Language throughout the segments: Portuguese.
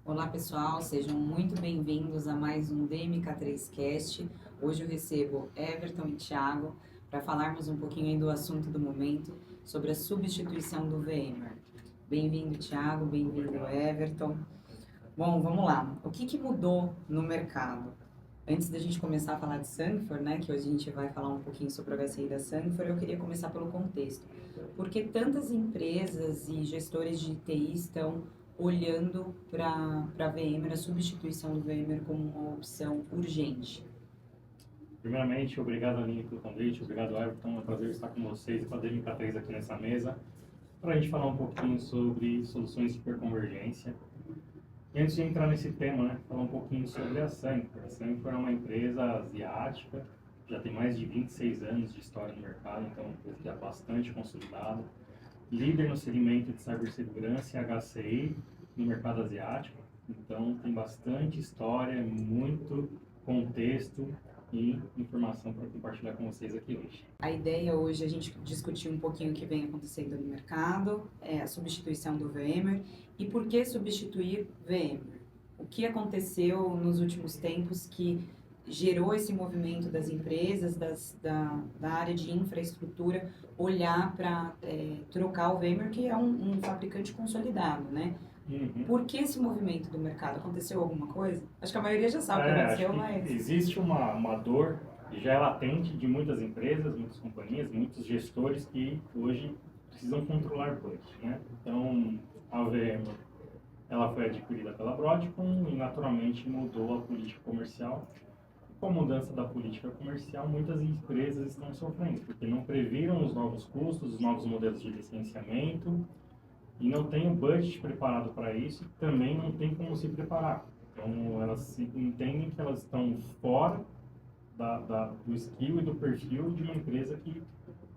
Olá pessoal, sejam muito bem-vindos a mais um DMK3Cast. Hoje eu recebo Everton e Thiago para falarmos um pouquinho aí do assunto do momento, sobre a substituição do VMware. Bem-vindo Thiago, bem-vindo Everton. Bom, vamos lá. O que mudou no mercado? Antes da gente começar a falar de Sandfor, né, que hoje a gente vai falar um pouquinho sobre o HCI da Sandfor, eu queria começar pelo contexto. Por que tantas empresas e gestores de TI estão olhando para a VMware, a substituição do VMware como uma opção urgente? Primeiramente, obrigado Aline pelo convite, obrigado Everton, é um prazer estar com vocês e com a DMK3 aqui nessa mesa para a gente falar um pouquinho sobre soluções de hiperconvergência. E antes de entrar nesse tema, falar um pouquinho sobre a Sandfor. A Sandfor é uma empresa asiática, já tem mais de 26 anos de história no mercado, então é uma empresa já bastante consolidada, líder no segmento de cibersegurança e HCI no mercado asiático, então tem bastante história, muito contexto e informação para compartilhar com vocês aqui hoje. A ideia hoje é a gente discutir um pouquinho o que vem acontecendo no mercado, a substituição do VMware e por que substituir VMware. O que aconteceu nos últimos tempos que gerou esse movimento das empresas, da área de infraestrutura, olhar para trocar o VMware, que é um fabricante consolidado, né? Uhum. Por que esse movimento do mercado? Aconteceu alguma coisa? Acho que a maioria já sabe o que aconteceu, mas... Existe uma dor que já é latente de muitas empresas, muitas companhias, muitos gestores que hoje precisam controlar budget, né? Então, a VMware, ela foi adquirida pela Broadcom e naturalmente mudou a política comercial. Com a mudança da política comercial, muitas empresas estão sofrendo, porque não previram os novos custos, os novos modelos de licenciamento, e não tem o budget preparado para isso, também não tem como se preparar. Então, elas entendem que elas estão fora do skill e do perfil de uma empresa que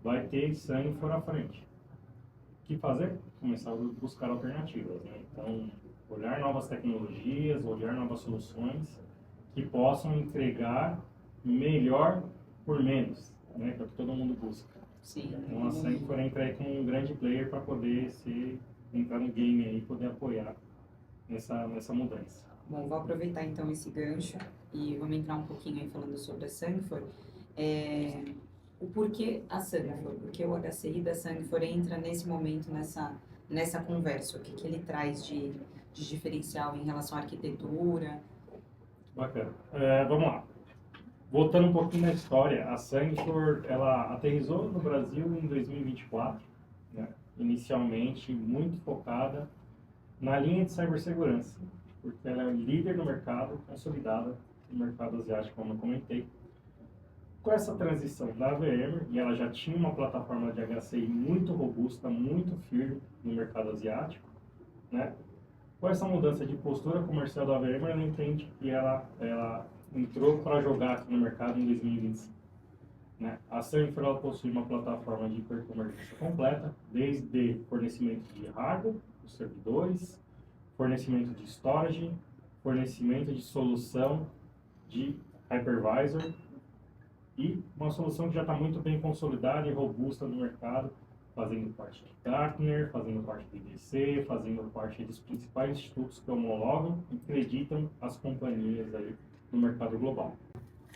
vai ter sangue fora à frente. O que fazer? Começar a buscar alternativas, né? Então, olhar novas tecnologias, olhar novas soluções que possam entregar melhor por menos, né? Que é o que todo mundo busca. Sim. Então, a Sandfor entra aí como um grande player para poder entrar no game aí e poder apoiar nessa mudança. Bom, vou aproveitar então esse gancho e vamos entrar um pouquinho aí falando sobre a Sandfor. O porquê a Sandfor, porque o HCI da Sandfor entra nesse momento, nessa conversa, o que ele traz de diferencial em relação à arquitetura. Bacana. Vamos lá. Voltando um pouquinho na história, a Sandfor, ela aterrissou no Brasil em 2024, né? Inicialmente muito focada na linha de cibersegurança, porque ela é líder no mercado, consolidada no mercado asiático, como eu comentei. Com essa transição da VMware, e ela já tinha uma plataforma de HCI muito robusta, muito firme no mercado asiático, né? Com essa mudança de postura comercial da VMware, ela entende que ela entrou para jogar aqui no mercado em 2025. Né? A Sandfor possui uma plataforma de hiperconvergência completa, desde fornecimento de hardware, os servidores, fornecimento de storage, fornecimento de solução de hypervisor e uma solução que já está muito bem consolidada e robusta no mercado, fazendo parte de Gartner, fazendo parte do IDC, fazendo parte dos principais institutos que homologam e acreditam as companhias aí no mercado global.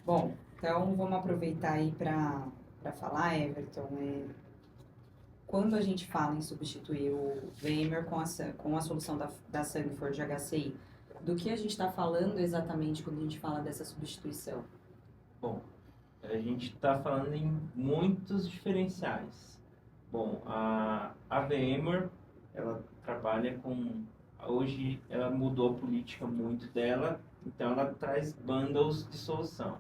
Bom, então vamos aproveitar aí para falar, Everton, quando a gente fala em substituir o VMware com a solução da Sandfor de HCI, do que a gente está falando exatamente quando a gente fala dessa substituição? Bom, a gente está falando em muitos diferenciais. Bom, a VMware, ela trabalha com... Hoje ela mudou a política muito dela, então ela traz bundles de solução.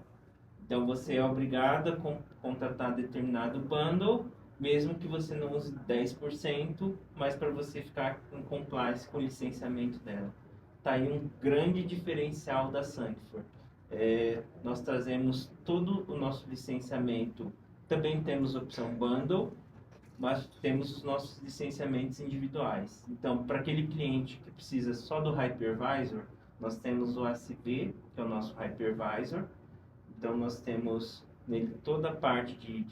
Então você é obrigado a contratar determinado bundle, mesmo que você não use 10%, mas para você ficar em compliance com o licenciamento dela. Está aí um grande diferencial da Sandfor. Nós trazemos todo o nosso licenciamento, também temos a opção bundle, mas temos os nossos licenciamentos individuais. Então, para aquele cliente que precisa só do hypervisor, nós temos o ACV, que é o nosso hypervisor. Então, nós temos nele toda a parte de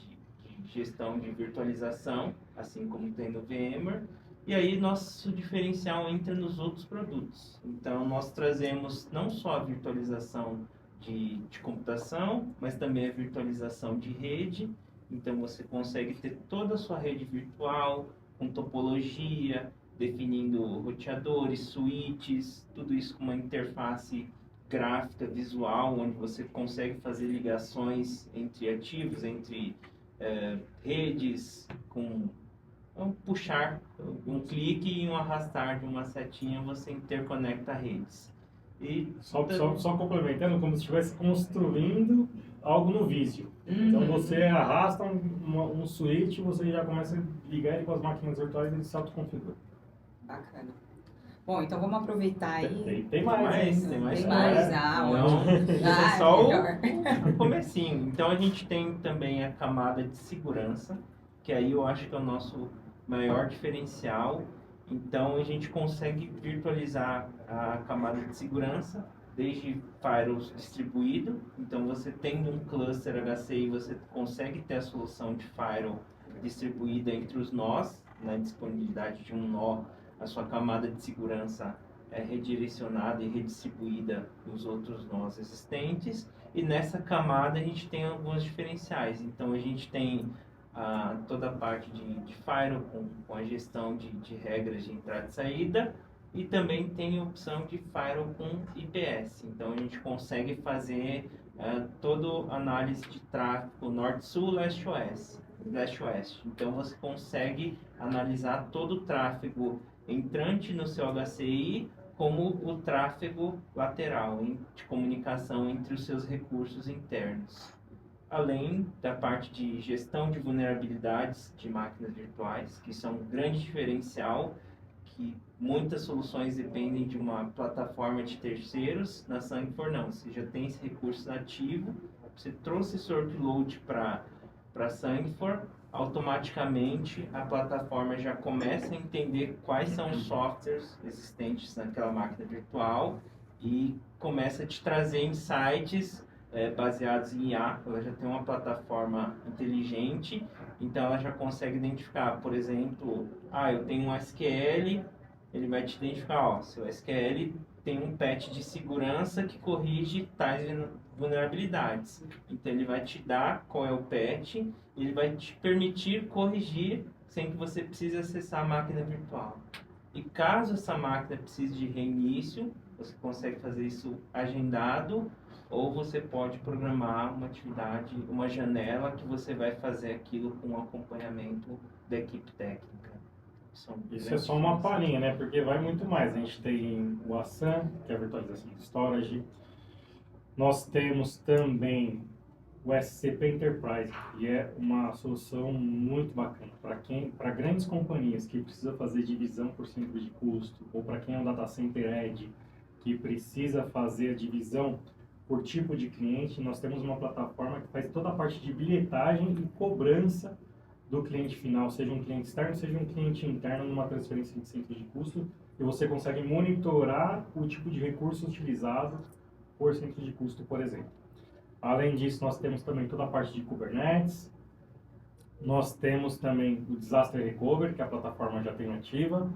gestão de virtualização, assim como tem no VMware, E aí nosso diferencial entra nos outros produtos. Então nós trazemos não só a virtualização de computação, mas também a virtualização de rede. Então você consegue ter toda a sua rede virtual, com topologia, definindo roteadores, switches, tudo isso com uma interface gráfica, visual, onde você consegue fazer ligações entre ativos, entre redes, com um puxar, um clique e um arrastar de uma setinha, você interconecta redes. E Só complementando, como se estivesse construindo algo no Visio. Então você arrasta um switch, você já começa a ligar ele com as máquinas virtuais e ele se autoconfigura. Bacana. Bom, então vamos aproveitar aí. Tem mais. Tem mais. Não, Ótimo. isso é só melhor. o comecinho. Então a gente tem também a camada de segurança, que aí eu acho que é o nosso maior diferencial. Então a gente consegue virtualizar a camada de segurança desde firewalls distribuído. Então você tendo um cluster HCI, você consegue ter a solução de firewall distribuída entre os nós, na disponibilidade de um nó, a sua camada de segurança é redirecionada e redistribuída nos outros nós existentes. E nessa camada a gente tem alguns diferenciais. Então a gente tem toda a parte de firewall com a gestão de regras de entrada e saída, e também tem a opção de firewall com IPS. Então a gente consegue fazer toda a análise de tráfego norte-sul, leste-oeste. Então você consegue analisar todo o tráfego entrante no seu HCI, como o tráfego lateral de comunicação entre os seus recursos internos. Além da parte de gestão de vulnerabilidades de máquinas virtuais, que são um grande diferencial, que muitas soluções dependem de uma plataforma de terceiros. Na Sangfor não, você já tem esse recurso nativo, você trouxe esse workload para Sangfor, automaticamente a plataforma já começa a entender quais são os softwares existentes naquela máquina virtual e começa a te trazer insights baseados em IA. Ela já tem uma plataforma inteligente, então ela já consegue identificar, por exemplo, eu tenho um SQL, ele vai te identificar, seu SQL tem um patch de segurança que corrige tais vulnerabilidades. Então ele vai te dar qual é o patch, ele vai te permitir corrigir sem que você precise acessar a máquina virtual. E caso essa máquina precise de reinício, você consegue fazer isso agendado, ou você pode programar uma atividade, uma janela que você vai fazer aquilo com acompanhamento da equipe técnica. Isso é só uma palhinha, né? Porque vai muito mais. A gente tem o ASAN, que é a virtualização de storage. Nós temos também o SCP Enterprise, que é uma solução muito bacana para grandes companhias que precisam fazer divisão por centro de custo, ou para quem é um data center edge, que precisa fazer a divisão por tipo de cliente. Nós temos uma plataforma que faz toda a parte de bilhetagem e cobrança do cliente final, seja um cliente externo, seja um cliente interno, numa transferência de centro de custo, e você consegue monitorar o tipo de recurso utilizado por centro de custo, por exemplo. Além disso, nós temos também toda a parte de Kubernetes, nós temos também o Disaster Recovery, que a plataforma já tem nativa,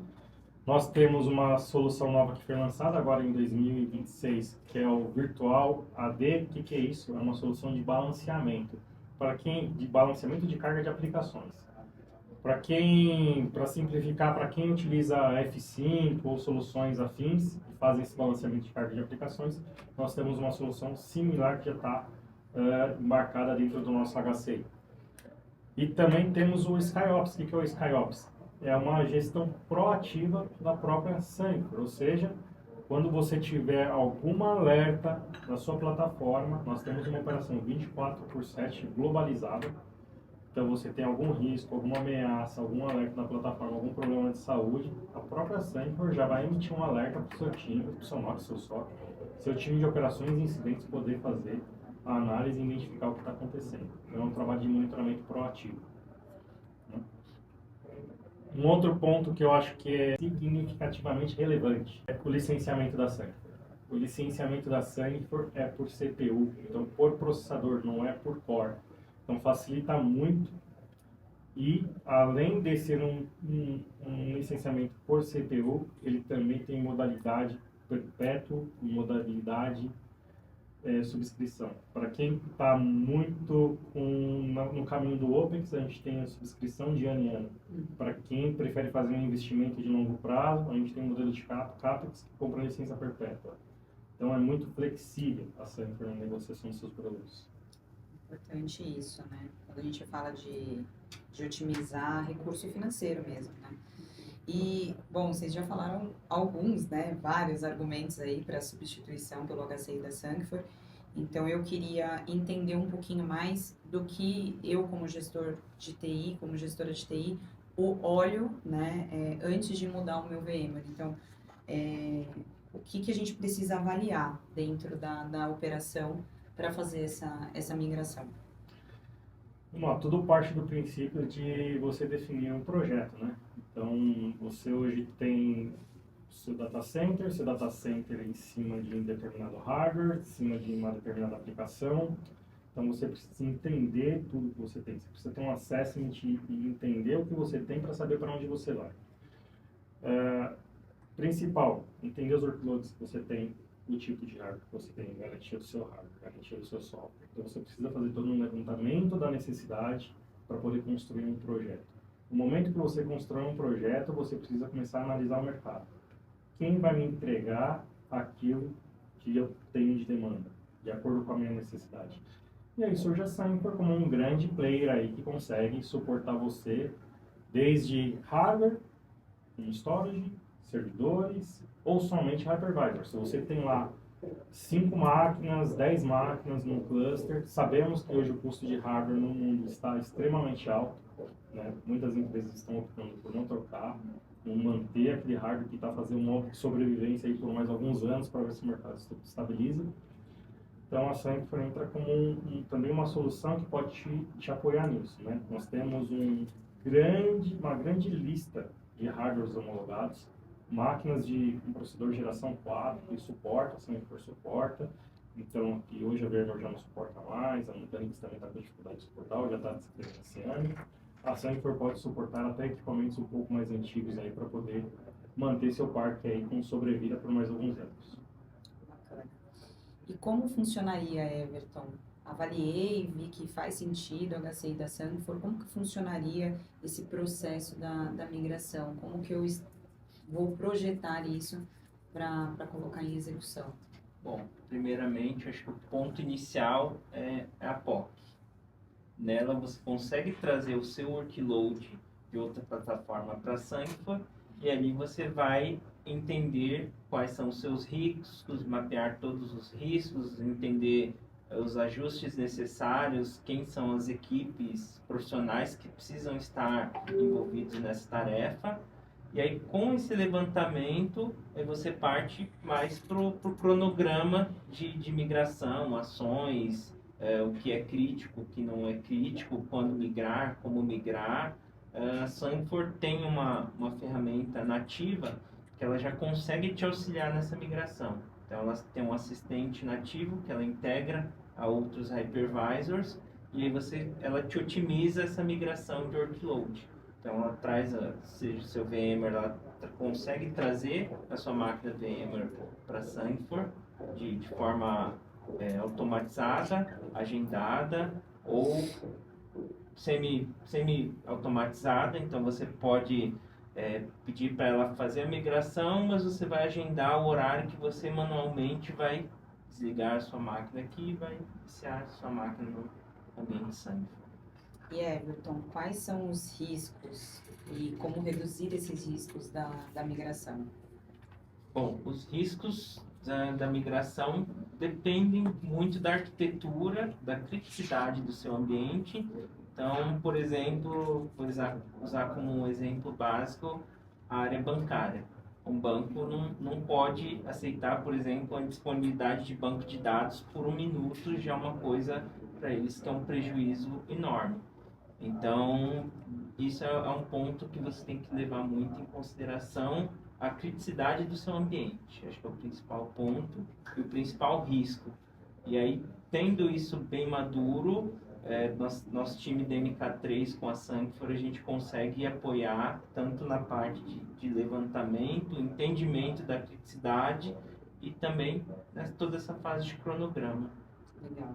nós temos uma solução nova que foi lançada agora em 2026, que é o Virtual AD. O que é isso? É uma solução de balanceamento. De balanceamento de carga de aplicações. Para simplificar, para quem utiliza F5 ou soluções afins que fazem esse balanceamento de carga de aplicações, nós temos uma solução similar que já está embarcada dentro do nosso HCI. E também temos o SkyOps. O que é o SkyOps? É uma gestão proativa da própria Sangfor, ou seja, quando você tiver alguma alerta da sua plataforma, nós temos uma operação 24/7 globalizada. Então você tem algum risco, alguma ameaça, algum alerta na plataforma, algum problema de saúde, a própria Sangfor já vai emitir um alerta para o seu time, para o seu NOC, seu SOC, seu time de operações e incidentes poder fazer a análise e identificar o que está acontecendo. Então é um trabalho de monitoramento proativo. Um outro ponto que eu acho que é significativamente relevante é o licenciamento da Sangfor. O licenciamento da Sangfor é por CPU, então por processador, não é por core. Então facilita muito E, além de ser um licenciamento por CTU, ele também tem modalidade perpétuo e modalidade subscrição. Para quem está muito no caminho do OPEX, a gente tem a subscrição de ano em ano. Para quem prefere fazer um investimento de longo prazo, a gente tem o modelo de CAPEX que compra licença perpétua. Então é muito flexível a Sanford na negociação dos seus produtos. Importante isso, né? Quando a gente fala de otimizar recurso financeiro mesmo, né? E, bom, vocês já falaram alguns, né? Vários argumentos aí para a substituição pelo HCI da Sanford. Então, eu queria entender um pouquinho mais do que eu, como gestor de TI, como gestora de TI, olho, né? Antes de mudar o meu VMware. Então, o que a gente precisa avaliar dentro da operação para fazer essa migração? Vamos lá, tudo parte do princípio de você definir um projeto, né? Então, você hoje tem seu data center em cima de um determinado hardware, em cima de uma determinada aplicação. Então, você precisa entender tudo que você tem. Você precisa ter um assessment e entender o que você tem para saber para onde você vai. Principal, entender os workloads que você tem, o tipo de hardware que você tem, garantia do seu hardware, garantia do seu software. Então você precisa fazer todo um levantamento da necessidade para poder construir um projeto. No momento que você constrói um projeto, você precisa começar a analisar o mercado. Quem vai me entregar aquilo que eu tenho de demanda, de acordo com a minha necessidade? E aí surge a Sanford como um grande player aí que consegue suportar você desde hardware, storage, servidores ou somente hypervisor. Se você tem lá 5 máquinas, 10 máquinas no cluster, sabemos que hoje o custo de hardware no mundo está extremamente alto, né? Muitas empresas estão optando por não trocar, por manter aquele hardware que está fazendo uma sobrevivência aí por mais alguns anos para ver se o mercado se estabiliza. Então a Sanford entra como também uma solução que pode te apoiar nisso, né? Nós temos uma grande lista de hardwares homologados, máquinas de um processador geração 4 que suporta, a Sanford suporta. Então, aqui hoje a VMware já não suporta mais, a Nutanix também está com dificuldade de suportar, ou já está descredenciando. A Sanford pode suportar até equipamentos um pouco mais antigos aí para poder manter seu parque aí com sobrevida por mais alguns anos. Bacana. E como funcionaria, Everton? Avaliei, vi que faz sentido o HCI da Sanford. Como que funcionaria esse processo da migração? Como que eu vou projetar isso para colocar em execução? Bom, primeiramente, acho que o ponto inicial é a POC. Nela você consegue trazer o seu workload de outra plataforma para a Sanford e ali você vai entender quais são os seus riscos, mapear todos os riscos, entender os ajustes necessários, quem são as equipes profissionais que precisam estar envolvidos nessa tarefa. E aí, com esse levantamento, aí você parte mais para o cronograma de migração, ações, o que é crítico, o que não é crítico, quando migrar, como migrar. A Sanford tem uma ferramenta nativa que ela já consegue te auxiliar nessa migração. Então, ela tem um assistente nativo que ela integra a outros hypervisors e aí ela te otimiza essa migração de workload. Então, ela traz, seja o seu VMware, ela consegue trazer a sua máquina VMware para a Sanford de forma automatizada, agendada ou semi-automatizada. Então, você pode pedir para ela fazer a migração, mas você vai agendar o horário que você manualmente vai desligar a sua máquina aqui e vai iniciar a sua máquina no ambiente Sanford. E Everton, quais são os riscos e como reduzir esses riscos da migração? Bom, os riscos da migração dependem muito da arquitetura, da criticidade do seu ambiente. Então, por exemplo, vou usar como um exemplo básico a área bancária. Um banco não pode aceitar, por exemplo, a disponibilidade de banco de dados por 1 minuto, já é uma coisa para eles que é um prejuízo enorme. Então, isso é um ponto que você tem que levar muito em consideração, a criticidade do seu ambiente. Acho que é o principal ponto e o principal risco. E aí, tendo isso bem maduro, nosso time da MK3 com a Sancfor, a gente consegue apoiar tanto na parte de levantamento, entendimento da criticidade e também toda essa fase de cronograma. Legal.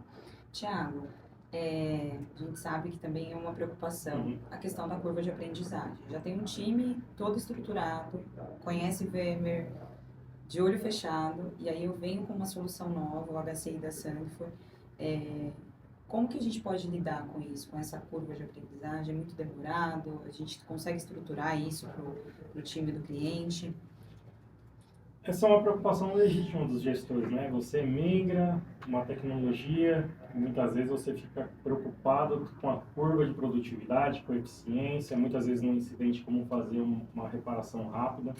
Tiago, a gente sabe que também é uma preocupação a questão da curva de aprendizagem. Já tem um time todo estruturado, conhece VMware de olho fechado, e aí eu venho com uma solução nova, o HCI da Sancfor. Como que a gente pode lidar com isso, com essa curva de aprendizagem? É muito demorado? A gente consegue estruturar isso para o time do cliente? Essa é uma preocupação legítima dos gestores, né? Você migra uma tecnologia, muitas vezes você fica preocupado com a curva de produtividade, com a eficiência, muitas vezes num incidente como fazer uma reparação rápida.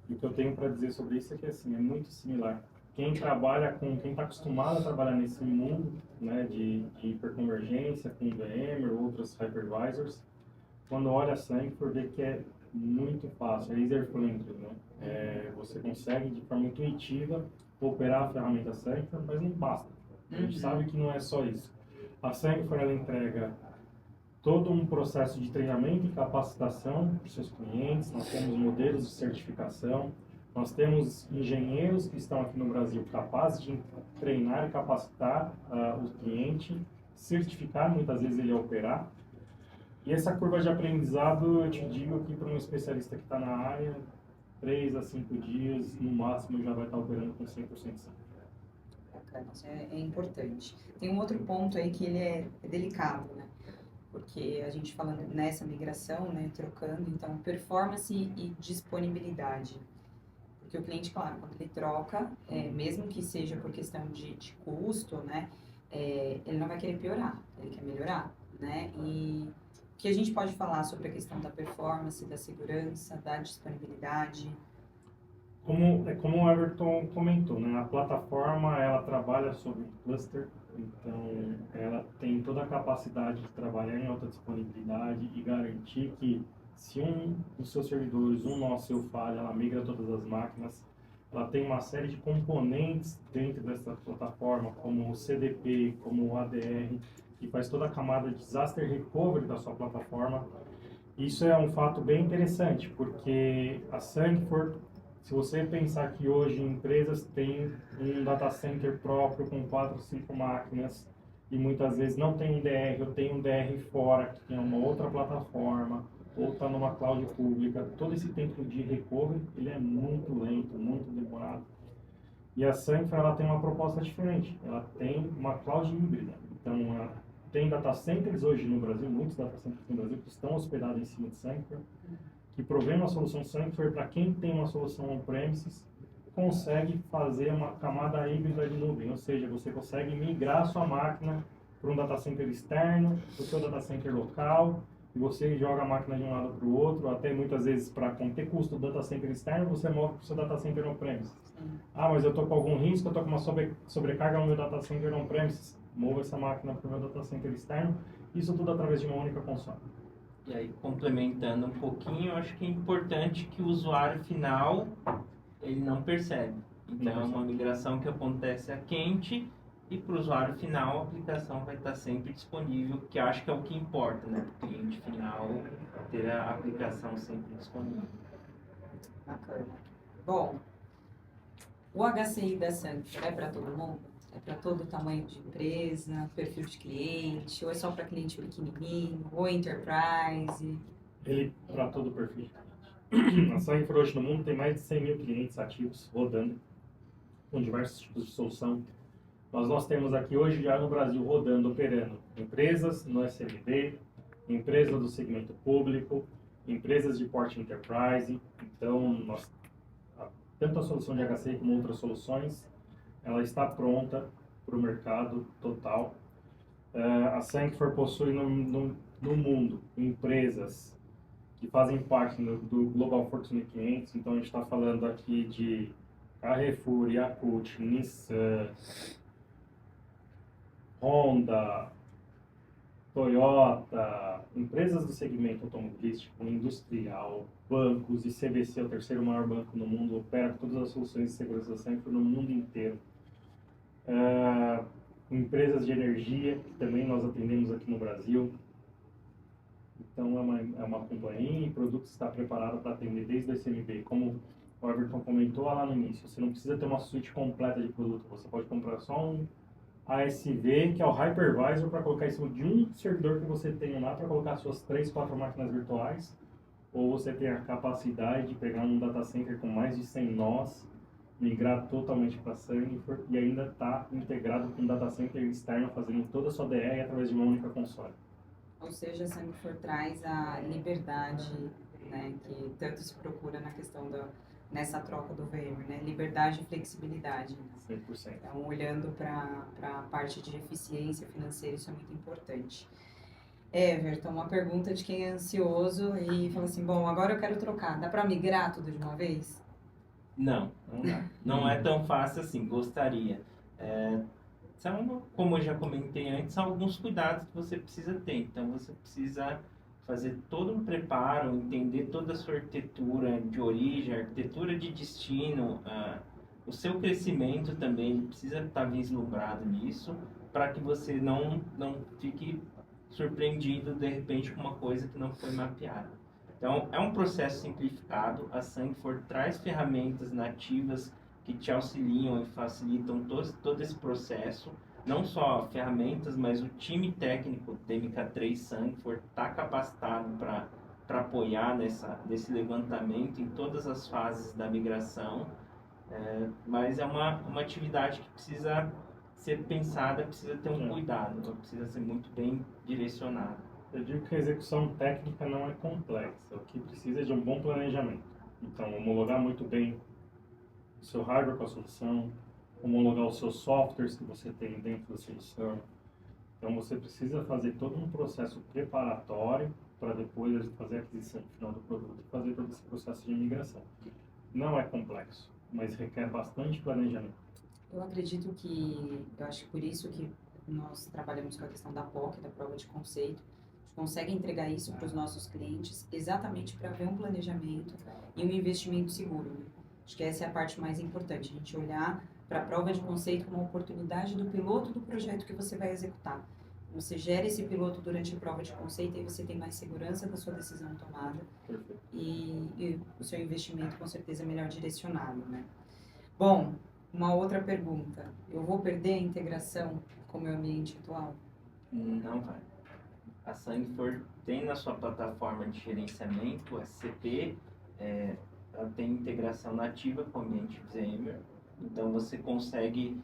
E o que eu tenho para dizer sobre isso é que assim, é muito similar. Quem está acostumado a trabalhar nesse mundo, né, de hiperconvergência, com VMware, outros hypervisors, quando olha a Sancfor, vê que é muito fácil, é user-friendly, né? Você consegue, de forma intuitiva, operar a ferramenta Sancfor, mas não basta. A gente sabe que não é só isso. A Sancfor, ela entrega todo um processo de treinamento e capacitação para os seus clientes, nós temos modelos de certificação, nós temos engenheiros que estão aqui no Brasil capazes de treinar e capacitar o cliente, certificar muitas vezes ele a operar. E essa curva de aprendizado, eu te digo que para um especialista que está na área, 3 a 5 dias, no máximo, já vai estar operando com 100% sempre. Bacana, isso é importante. Tem um outro ponto aí que ele é delicado, né? Porque a gente falando nessa migração, né, trocando, então, performance e disponibilidade. Porque o cliente, claro, quando ele troca, mesmo que seja por questão de custo, né, ele não vai querer piorar, ele quer melhorar, né? E o que a gente pode falar sobre a questão da performance, da segurança, da disponibilidade? Como o Everton comentou, né, a plataforma ela trabalha sobre cluster, então ela tem toda a capacidade de trabalhar em alta disponibilidade e garantir que se um dos seus servidores, um nosso seu falha, ela migra todas as máquinas. Ela tem uma série de componentes dentro dessa plataforma, como o CDP, como o ADR, que faz toda a camada de disaster recovery da sua plataforma. Isso é um fato bem interessante, porque a Sancfor, se você pensar que hoje empresas têm um data center próprio com 4, 5 máquinas e muitas vezes não tem um DR, ou tem um DR fora, que tem uma outra plataforma, ou está numa cloud pública, todo esse tempo de recovery, ele é muito lento, muito demorado. E a Sancfor, ela tem uma proposta diferente, ela tem uma cloud híbrida. Então, ela tem data centers hoje no Brasil, muitos data centers no Brasil que estão hospedados em cima de Sancfor, que provém uma solução Sancfor para quem tem uma solução on-premises, consegue fazer uma camada híbrida de nuvem, ou seja, você consegue migrar a sua máquina para um data center externo, para o seu data center local, e você joga a máquina de um lado para o outro, até muitas vezes para conter custo do data center externo, você move para o seu data center on-premises. Mas eu estou com algum risco, eu estou com uma sobrecarga no meu data center on-premises, movo essa máquina para o meu data center externo, isso tudo através de uma única console. E aí, complementando um pouquinho, eu acho que é importante que o usuário final, ele não percebe. Então, é uma migração que acontece a quente e para o usuário final a aplicação vai estar sempre disponível, que acho que é o que importa, né? Para o cliente final ter a aplicação sempre disponível. Bacana. Bom, o HCI da Sancfor é para todo mundo? É para todo tamanho de empresa, perfil de cliente, ou é só para cliente pequenininho, ou enterprise? Ele para todo o perfil de cliente. A Sancfor hoje no mundo tem mais de 100 mil clientes ativos rodando, com diversos tipos de solução. Nós temos aqui hoje já no Brasil rodando, operando empresas no SMB, empresas do segmento público, empresas de porte enterprise. Então, tanto a solução de HCI como outras soluções, ela está pronta para o mercado total. A Sancfor possui no mundo empresas que fazem parte do Global Fortune 500. Então, a gente está falando aqui de Carrefour, Yakult, Nissan, Honda, Toyota, empresas do segmento automobilístico, industrial, bancos, e CVC, o terceiro maior banco no mundo, opera todas as soluções de segurança da Sancfor no mundo inteiro. empresas de energia, que também nós atendemos aqui no Brasil. Então, é uma companhia e produto que está preparado para atender desde o SMB. Como o Everton comentou lá no início, você não precisa ter uma suíte completa de produto. Você pode comprar só um ASV, que é o Hypervisor, para colocar em cima de um servidor que você tem lá, para colocar suas 3, 4 máquinas virtuais. Ou você tem a capacidade de pegar um data center com mais de 100 nós, migrar totalmente para Sandford e ainda está integrado com um data center externo, fazendo toda a sua DR através de uma única console. Ou seja, a Sandford traz a liberdade, né, que tanto se procura na questão nessa troca do VMware, né? Liberdade e flexibilidade. Né? 100%. Então, olhando para a parte de eficiência financeira, isso é muito importante. Everton, uma pergunta de quem é ansioso e fala assim, bom, agora eu quero trocar, dá para migrar tudo de uma vez? Não dá. Não é tão fácil assim, gostaria. Como eu já comentei antes, são alguns cuidados que você precisa ter. Então, você precisa fazer todo um preparo, entender toda a sua arquitetura de origem, arquitetura de destino, o seu crescimento também precisa estar vislumbrado nisso, para que você não fique surpreendido, de repente, com uma coisa que não foi mapeada. Então, é um processo simplificado. A Sandford traz ferramentas nativas que te auxiliam e facilitam todo esse processo. Não só ferramentas, mas o time técnico da MK3 Sandford está capacitado para apoiar nesse levantamento em todas as fases da migração. Mas é uma atividade que precisa ser pensada, precisa ter um cuidado, precisa ser muito bem direcionada. Eu digo que a execução técnica não é complexa, o que precisa é de um bom planejamento. Então, homologar muito bem o seu hardware com a solução, homologar os seus softwares que você tem dentro da solução. Então, você precisa fazer todo um processo preparatório para depois fazer a aquisição final do produto e fazer todo esse processo de migração. Não é complexo, mas requer bastante planejamento. Eu acredito que, eu acho que por isso que nós trabalhamos com a questão da POC, da prova de conceito, a gente consegue entregar isso para os nossos clientes exatamente para ver um planejamento e um investimento seguro. Né? Acho que essa é a parte mais importante, a gente olhar para a prova de conceito como uma oportunidade do piloto do projeto que você vai executar. Você gera esse piloto durante a prova de conceito e você tem mais segurança da sua decisão tomada e o seu investimento com certeza é melhor direcionado. Né? Bom, uma outra pergunta. Eu vou perder a integração com o meu ambiente atual? Não vai. A Sandford tem na sua plataforma de gerenciamento, a SCP, ela tem integração nativa com o ambiente VMware. Então, você consegue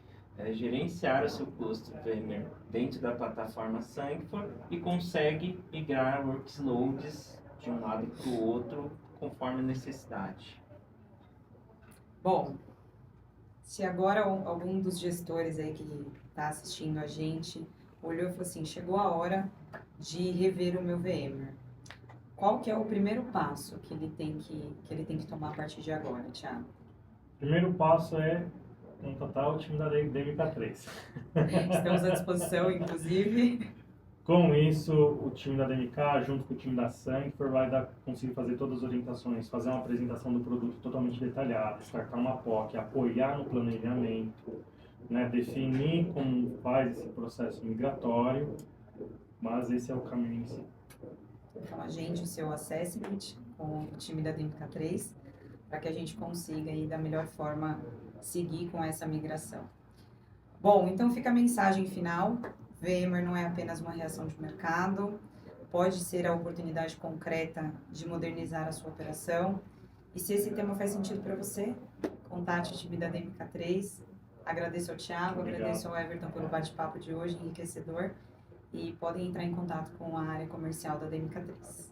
gerenciar o seu cluster VMware dentro da plataforma Sandford e consegue migrar workloads de um lado para o outro conforme a necessidade. Bom, se agora algum dos gestores aí que está assistindo a gente olhou e falou assim, chegou a hora de rever o meu VMware. Qual que é o primeiro passo que ele tem que tomar a partir de agora, Thiago? O primeiro passo é contatar o time da DMK3. Estamos à disposição, inclusive. Com isso, o time da DMK, junto com o time da Sandford, vai conseguir fazer todas as orientações, fazer uma apresentação do produto totalmente detalhada, startar uma POC, apoiar no planejamento, né, definir como faz esse processo migratório, mas esse é o caminho em si. Então, agende o seu assessment com o time da DMK3 para que a gente consiga aí, da melhor forma, seguir com essa migração. Bom, então fica a mensagem final. VMware não é apenas uma reação de mercado, pode ser a oportunidade concreta de modernizar a sua operação. E se esse tema faz sentido para você, contate o time da DMK3. Agradeço ao Thiago, agradeço ao Everton pelo bate-papo de hoje, enriquecedor. E podem entrar em contato com a área comercial da DMK3.